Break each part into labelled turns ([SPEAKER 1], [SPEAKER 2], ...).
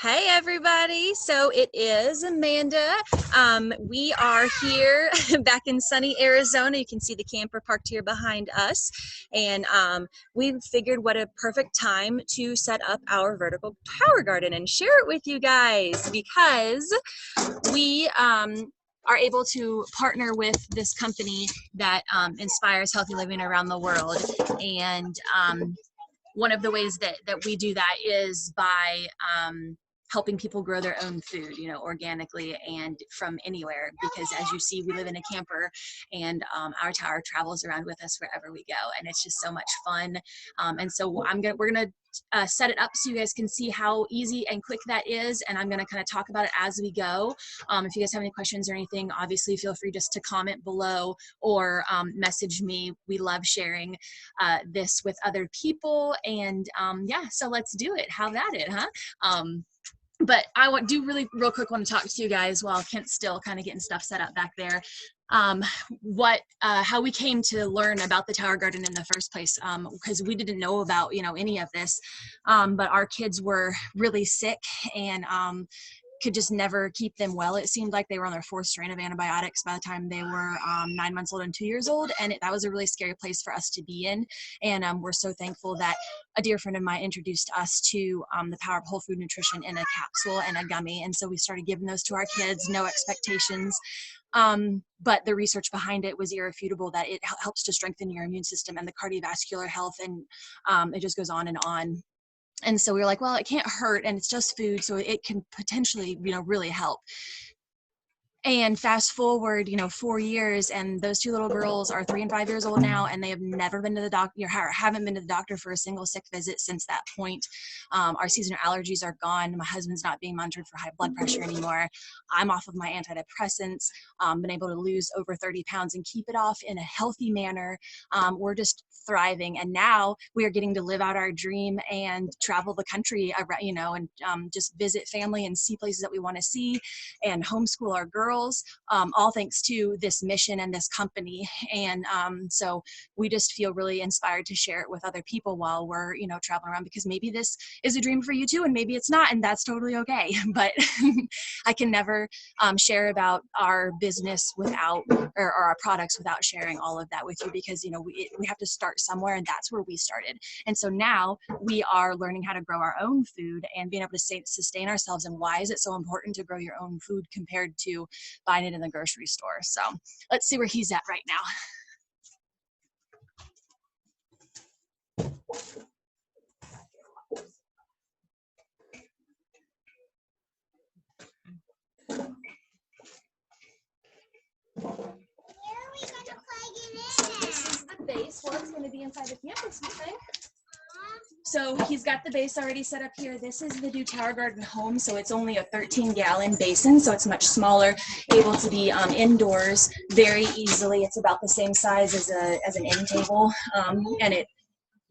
[SPEAKER 1] Hey everybody, so it is Amanda. We are here back in sunny Arizona. You can see the camper parked here behind us, and we figured what a perfect time to set up our vertical tower garden and share it with you guys, because we are able to partner with this company that inspires healthy living around the world. And one of the ways that we do that is by helping people grow their own food, organically and from anywhere. Because as you see, we live in a camper, and our tower travels around with us wherever we go, and it's just so much fun. And so we're gonna set it up so you guys can see how easy and quick that is, and I'm gonna kind of talk about it as we go. If you guys have any questions or anything, obviously feel free just to comment below or message me. We love sharing this with other people, and yeah, so let's do it. How about it, huh? But I real quick want to talk to you guys while Kent's still kind of getting stuff set up back there. How we came to learn about the tower garden in the first place, because we didn't know about any of this, but our kids were really sick, and could just never keep them well. It seemed like they were on their fourth strain of antibiotics by the time they were 9 months old and 2 years old, and that was a really scary place for us to be in. And we're so thankful that a dear friend of mine introduced us to the power of whole food nutrition in a capsule and a gummy, and so we started giving those to our kids, no expectations. But the research behind it was irrefutable, that it helps to strengthen your immune system and the cardiovascular health, and it just goes on and on. And so we were like, well, it can't hurt, and it's just food, so it can potentially, really help. And fast forward, 4 years, and those two little girls are 3 and 5 years old now, and they have never been to the doctor, haven't been to the doctor for a single sick visit since that point. Our seasonal allergies are gone. My husband's not being monitored for high blood pressure anymore. I'm off of my antidepressants, been able to lose over 30 pounds and keep it off in a healthy manner. We're just thriving, and now we are getting to live out our dream and travel the country, and just visit family and see places that we want to see, and homeschool our girls, all thanks to this mission and this company. And so we just feel really inspired to share it with other people while we're traveling around, because maybe this is a dream for you too, and maybe it's not, and that's totally okay. But I can never share about our business without, or our products without sharing all of that with you, because we have to start somewhere, and that's where we started. And so now we are learning how to grow our own food and being able to sustain ourselves. And why is it so important to grow your own food compared to buying it in the grocery store? So let's see where he's at right now. So this is the base. Well, it's going to be inside the campus, we think. So he's got the base already set up here. This is the new tower garden home, so it's only a 13-gallon basin, so it's much smaller, able to be indoors very easily. It's about the same size as an end table, and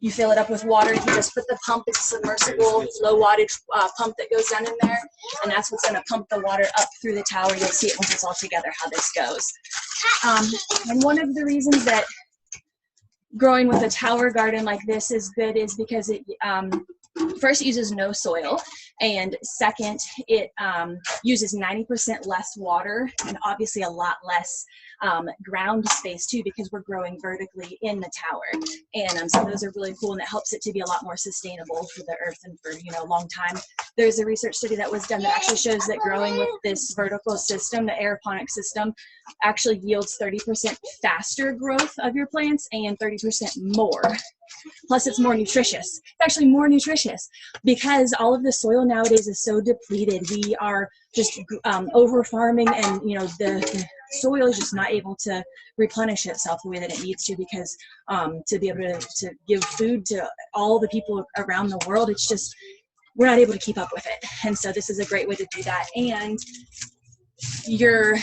[SPEAKER 1] you fill it up with water. You just put the pump, it's a submersible, low wattage pump that goes down in there, and that's what's going to pump the water up through the tower. You'll see it once it's all together how this goes. And one of the reasons that growing with a tower garden like this is good is because it first uses no soil, and second, it uses 90% less water, and obviously a lot less ground space too, because we're growing vertically in the tower. And so those are really cool, and it helps it to be a lot more sustainable for the earth and for a long time. There's a research study that was done that actually shows that growing with this vertical system, the aeroponic system, actually yields 30% faster growth of your plants and 30% more. Plus, it's more nutritious. It's actually more nutritious because all of the soil nowadays is so depleted. We are just over farming, and the soil is just not able to replenish itself the way that it needs to, because to be able to give food to all the people around the world, it's just, we're not able to keep up with it. And so this is a great way to do that. And you're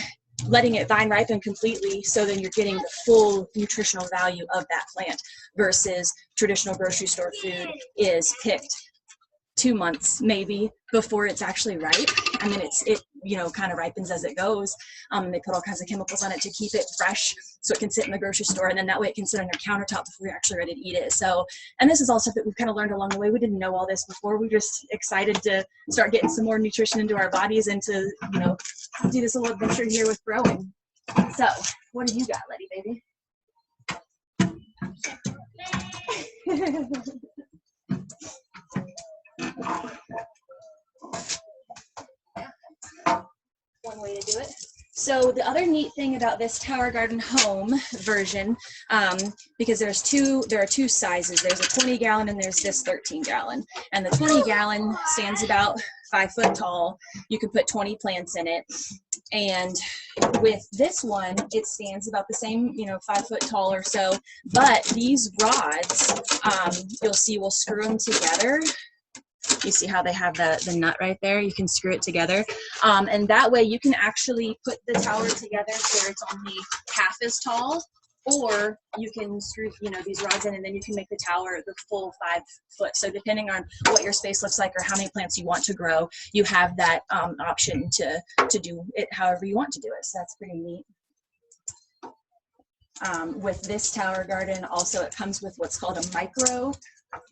[SPEAKER 1] letting it vine ripen completely, so then you're getting the full nutritional value of that plant, versus traditional grocery store food is picked 2 months maybe before it's actually ripe, and then you know, kind of ripens as it goes. And they put all kinds of chemicals on it to keep it fresh so it can sit in the grocery store, and then that way it can sit on your countertop before you're actually ready to eat it. So, and this is all stuff that we've kind of learned along the way. We didn't know all this before. We're just excited to start getting some more nutrition into our bodies and to, you know, do this little adventure here with growing. So, what do you got, Letty, baby? One way to do it. So the other neat thing about this Tower Garden Home version, because there are two sizes. There's a 20-gallon and there's this 13-gallon. And the 20-gallon stands about 5 foot tall. You can put 20 plants in it. And with this one, it stands about the same, you know, 5 foot tall or so. But these rods, you'll see, we'll screw them together. You see how they have the nut right there? You can screw it together. And that way you can actually put the tower together so it's only half as tall, or you can screw, you know, these rods in, and then you can make the tower the full 5 foot. So depending on what your space looks like or how many plants you want to grow, you have that option to do it however you want to do it. So that's pretty neat. With this Tower Garden, also it comes with what's called a micro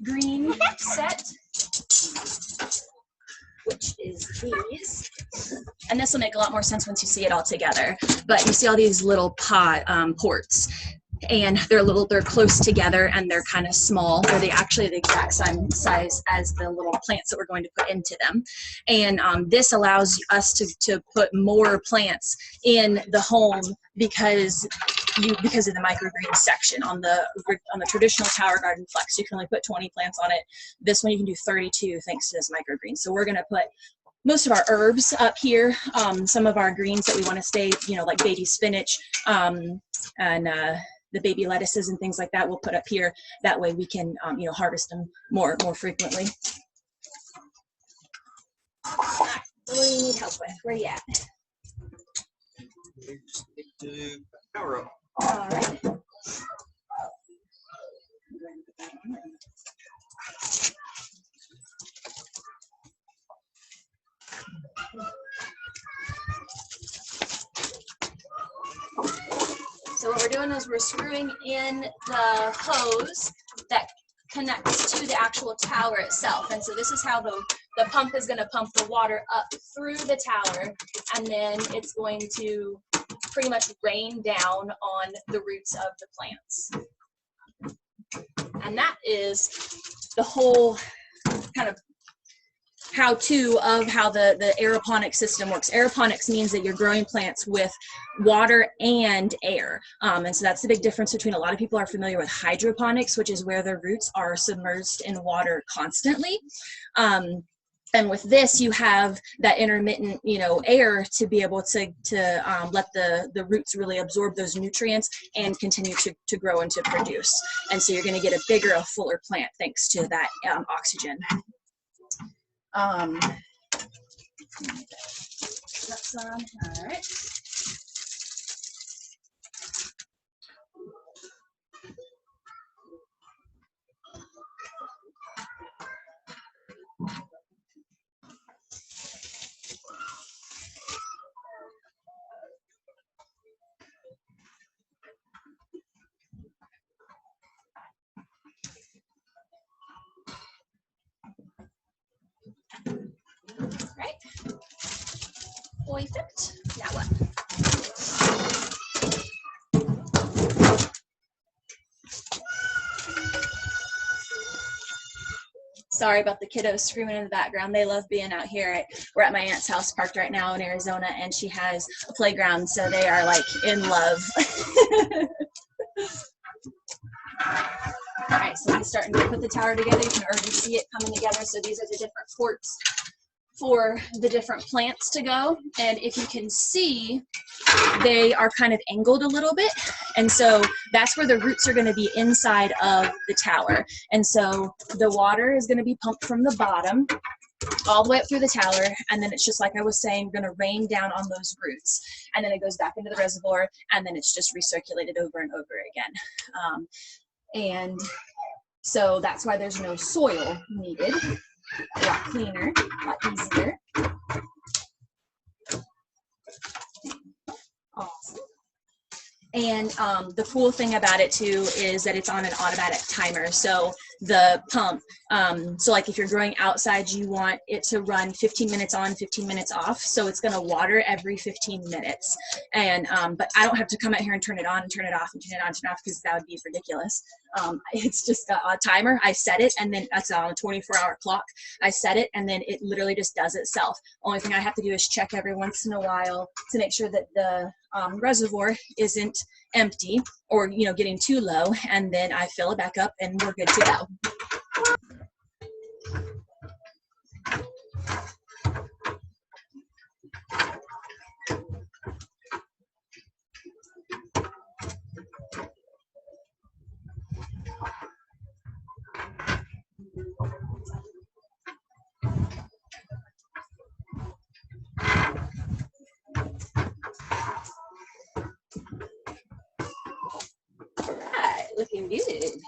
[SPEAKER 1] green set, which is these, and this will make a lot more sense once you see it all together. But you see all these little ports, and they're close together, and they're kind of small. They're actually the exact same size as the little plants that we're going to put into them. And this allows us to put more plants in the home because of the microgreen section. On the traditional Tower Garden Flex, you can only put 20 plants on it. This one you can do 32 thanks to this microgreen. So we're going to put most of our herbs up here, some of our greens that we want to stay, you know, like baby spinach, and the baby lettuces and things like that we'll put up here. That way we can, you know, harvest them more frequently. All right, what do you need help with? Where are you at?
[SPEAKER 2] We just need to power up.
[SPEAKER 1] All right. So what we're doing is we're screwing in the hose that connects to the actual tower itself. And so this is how the pump is going to pump the water up through the tower, and then it's going to pretty much rain down on the roots of the plants. And that is the whole kind of how-to of how the aeroponic system works. Aeroponics means that you're growing plants with water and air. And so that's the big difference between, a lot of people are familiar with hydroponics, which is where their roots are submerged in water constantly. And with this, you have that intermittent, you know, air to be able to let the roots really absorb those nutrients and continue to grow and to produce. And so you're going to get a bigger, a fuller plant thanks to that oxygen. That's on. All right. Right. Perfect. Now what? Sorry about the kiddos screaming in the background. They love being out here. We're at my aunt's house, parked right now in Arizona, and she has a playground, so they are like in love. All right, so he's starting to put the tower together. You can already see it coming together. So these are the different ports for the different plants to go. And if you can see, they are kind of angled a little bit. And so that's where the roots are going to be inside of the tower. And so the water is going to be pumped from the bottom all the way up through the tower. And then it's just like I was saying, going to rain down on those roots. And then it goes back into the reservoir, and then it's just recirculated over and over again. And so that's why there's no soil needed. A lot cleaner, a lot easier. And the cool thing about it too is that it's on an automatic timer. So the pump, so like if you're growing outside, you want it to run 15 minutes on, 15 minutes off. So it's going to water every 15 minutes. And but I don't have to come out here and turn it on and turn it off and turn it on and turn it off, because that would be ridiculous. It's just a timer. I set it, and then that's on a 24-hour clock. I set it, and then it literally just does itself. Only thing I have to do is check every once in a while to make sure that the reservoir isn't empty or getting too low, and then I fill it back up and we're good to go. Looking good.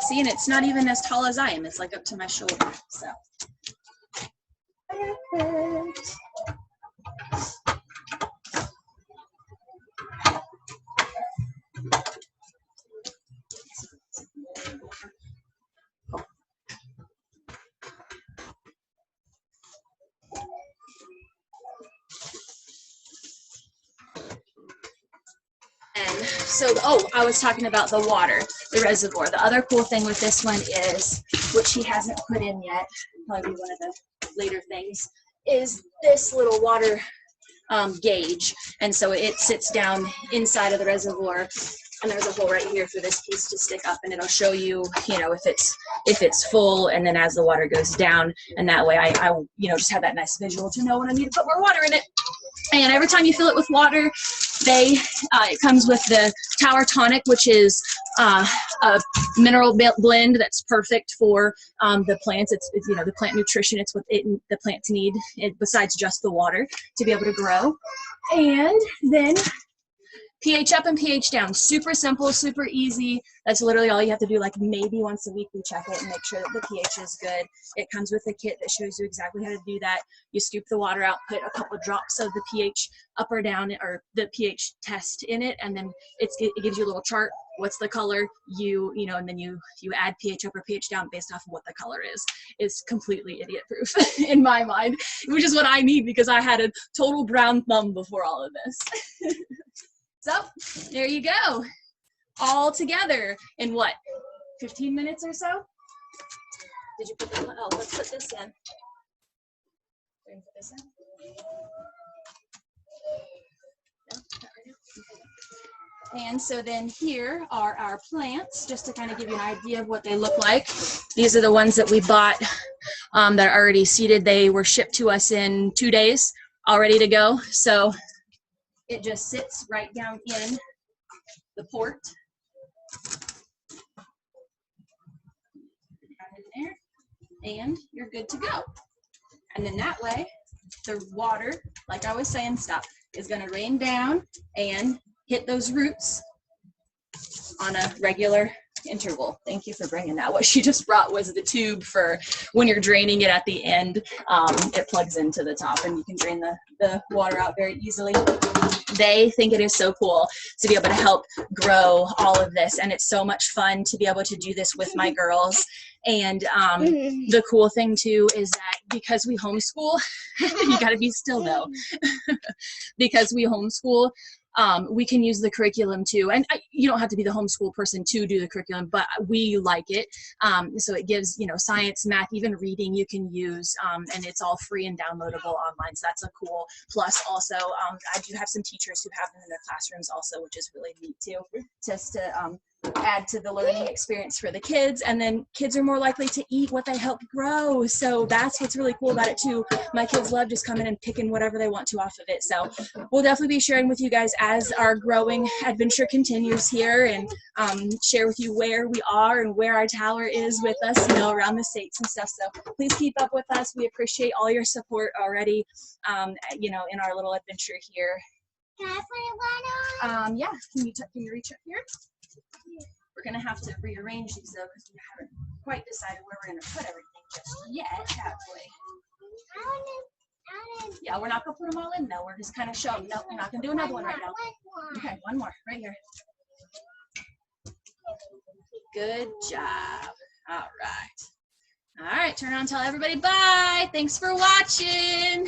[SPEAKER 1] See, and it's not even as tall as I am. It's like up to my shoulder. So perfect. And so, I was talking about the water, the reservoir. The other cool thing with this one is, which he hasn't put in yet, probably one of the later things, is this little water gauge. And so it sits down inside of the reservoir, and there's a hole right here for this piece to stick up, and it'll show you, if it's full, and then as the water goes down, and that way I just have that nice visual to know when I need to put more water in it. And every time you fill it with water, it comes with the Tower Tonic, which is a mineral blend that's perfect for the plants. It's the plant nutrition. It's what the plants need, besides just the water, to be able to grow. And then pH up and pH down. Super simple, super easy. That's literally all you have to do. Like maybe once a week we check it and make sure that the pH is good. It comes with a kit that shows you exactly how to do that. You scoop the water out, put a couple of drops of the pH up or down, or the pH test in it, and then it gives you a little chart. What's the color? And then you add pH up or pH down based off of what the color is. It's completely idiot proof in my mind, which is what I need, because I had a total brown thumb before all of this. So there you go, all together in what, 15 minutes or so? Did you put the, let's put this in. Put this in. No, not right now. And so then here are our plants, just to kind of give you an idea of what they look like. These are the ones that we bought that are already seeded. They were shipped to us in 2 days, all ready to go. So it just sits right down in the port. In there, and you're good to go. And then that way, the water, like I was saying, is going to rain down and hit those roots on a regular interval. Thank you for bringing that. What she just brought was the tube for when you're draining it at the end. It plugs into the top, and you can drain the water out very easily. They think it is so cool to be able to help grow all of this, and it's so much fun to be able to do this with my girls. And the cool thing too is that because we homeschool, you got to be still though, because we homeschool, we can use the curriculum too. And you don't have to be the homeschool person to do the curriculum, but we like it. So it gives, science, math, even reading you can use, and it's all free and downloadable online. So that's a cool plus. Also, I do have some teachers who have them in their classrooms also, which is really neat too, just to add to the learning experience for the kids. And then kids are more likely to eat what they help grow. So that's what's really cool about it too. My kids love just coming and picking whatever they want to off of it. So we'll definitely be sharing with you guys as our growing adventure continues here, and share with you where we are and where our tower is with us, around the states and stuff. So please keep up with us. We appreciate all your support already, in our little adventure here.
[SPEAKER 3] Can I put one on?
[SPEAKER 1] Yeah, can you reach up here? We're gonna have to rearrange these though, because we haven't quite decided where we're gonna put everything just yet, have we? Yeah, we're not gonna put them all in though. We're just kind of showing. No, we're not gonna do another one right now. Okay, one more right here. Good job. All right. All right, turn around and tell everybody bye. Thanks for watching.